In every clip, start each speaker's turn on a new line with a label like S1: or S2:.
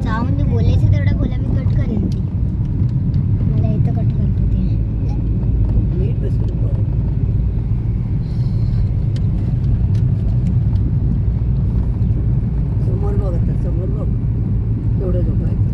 S1: जाऊन ते बोलायचं तेवढं बोला, मी कट करेन ती. मला इथं कट करते ते.
S2: नीट बसून बोल. समोर बघ आता, समोर बघ. एवढं झोपायचं.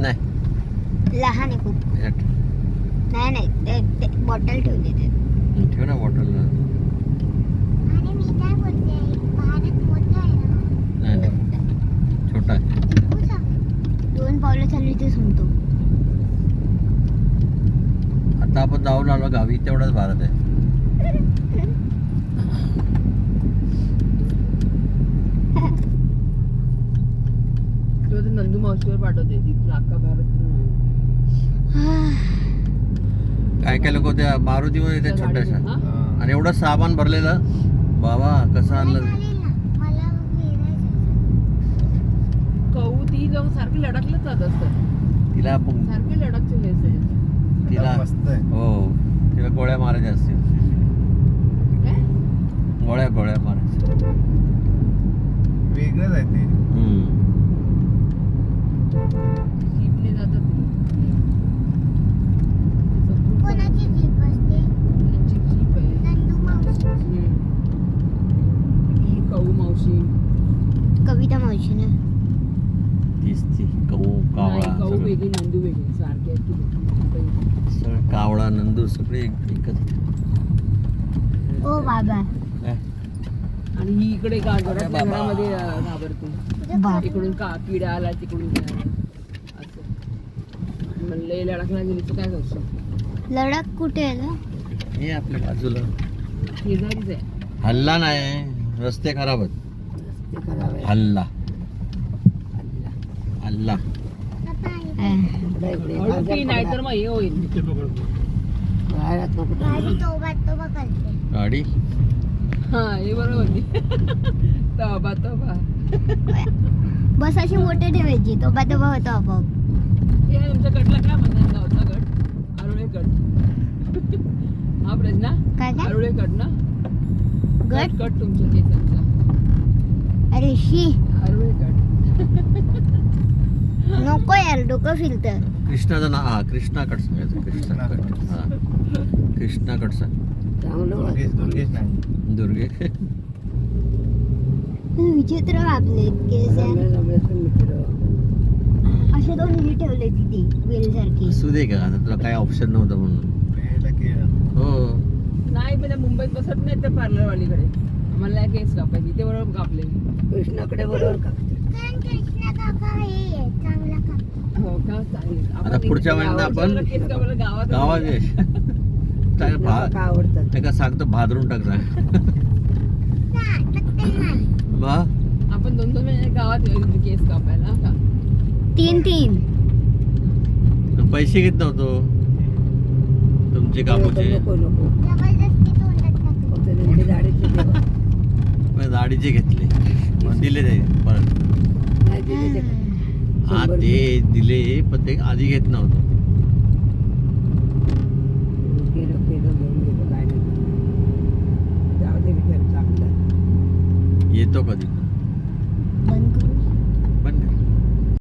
S3: नाही
S1: लहान आहे खूप. नाही ते बॉटल ठेवली ते.
S3: ठेव ना बॉटल.
S1: आणि मी काय बोलते, भारत मोठा आहे ना.
S3: नाही छोटा आहे.
S1: 2 पावलं चालली ते सुनतो.
S3: आता आपण जाऊन आलो गावी, तेवढाच भारत आहे.
S2: नंदू मावशीवर पाठवते ती लाका भारत.
S3: काय काय लोक त्या मारुतीवर येतात छोट्याशा, आणि एवढं सामान भरलेलं. बाबा कसं आणलं.
S2: कहू ती जाऊन सारखी लडाखलाच जात असतात.
S3: तिला आपण
S2: सारखी लडाखचे
S3: तिला हो तिला गोळ्या मारायच्या असतील. गोळ्या मारायच्या.
S4: वेगळंच आहे ते.
S2: जीपने जातात.
S1: कोणाची जीप असते?
S2: त्यांची जीप आहे.
S1: नंदू मावशी.
S2: ही कहू मावशी.
S1: कविता मावशी ना.
S3: तीच ती कहू कावळा
S2: कहू
S3: सगळं.
S2: वेगळी नंदू वेगळी सारखी आहेत की
S3: सगळं कावळा नंदू सगळे एकच.
S1: ओ बाबा.
S2: आणि ही इकडे
S3: बाबा.
S2: घरामध्ये घाबरते.
S1: बाप.
S2: इकडून का किडा आला, तिकडून काय आला. असं म्हणलं लडाखला गेली तर काय करशील.
S1: लडाख कुठे आहे ना?
S3: हे आपल्या बाजूला
S2: शेजारीच आहे.
S3: हल्ला नाही, रस्ते खराब आहेत.
S2: ते खराब आहे.
S3: हल्ला हल्ला
S2: हळू पी, नाहीतर मग हे होईल.
S1: गाडी तोबा करते.
S3: गाडी
S2: हा हे बरोबर होती. तोबा
S1: बस अशी मोठे ठेवायची, तोबा होतो आपोआप.
S2: हे तुमच्या गटला काय म्हणतात, गावचा गट आरुळे गट. हा प्रश्न
S1: काय काय
S2: आरुळे गट ना.
S1: गट?
S2: गट तुमच्या केसांचा
S1: अरे शी
S2: आरुळे गट.
S1: नको यार, डोकं फिरतं.
S3: कृष्णाचं नाव. हा कृष्णाकड सांगायचं. कृष्णाकड. हा कृष्णाकड सांग.
S4: दुर्गेश नाही.
S3: दुर्गे.
S1: विचित्र आपले केस आहे. असे 2 हे ठेवले तिथे वेल सारखी.
S3: असू दे का, आता तुला काय ऑप्शन नव्हतं म्हणून.
S4: वेळेला केलं.
S2: हो नाही म्हणजे मुंबईत बसत नाही त्या पार्लरवालीकडे. मला केस कापायची ते बरोबर कापले. कृष्णाकडे बरोबर कापते.
S1: कृष्णा काका हे चांगला काका.
S2: हो का, चालेल.
S3: आता पुढच्या महिन्यात आपण
S2: केस कापायला गावात
S3: गावात ये.
S2: काय आवडतात
S3: काय सांगतो, भादरून टाक सांग. बा
S2: आपण 2-2 महिने गावात केस कापायला का.
S1: 3
S3: पैसे घेत नव्हतो तुमचे कापूचे. दाढीचे घेतले, मग दिले ते परत. हा ते दिले, पण ते आधी घेत नव्हतो. येतो कधी.